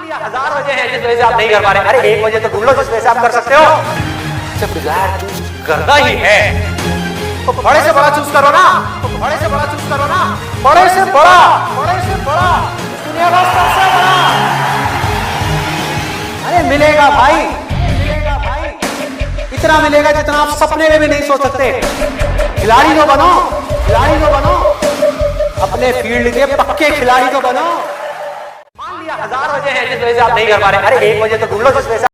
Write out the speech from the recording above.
लिया 1000 वजह है जिस वजह से आप नहीं कर पा रहे। अरे एक वजह तो ढूंढ लो जिस वजह से आप कर सकते हो। जब डिजायर चूज करना ही है तो बड़े से बड़ा चूज करो ना, बड़े से बड़ा चूज करो ना, बड़े से बड़ा, बड़े से बड़ा, दुनिया का सबसे बड़ा। अरे मिलेगा भाई, मिलेगा भाई, इतना मिलेगा जितना आप सपने में भी नहीं सोच सकते। खिलाड़ी तो बनो, खिलाड़ी तो बनो, अपने फील्ड के पक्के खिलाड़ी तो बनो। मान लिया 1000 वजह है जिस वजह से आप नहीं कर पा रहे। अरे एक वजह तो ढूंढ लो जिस वजह से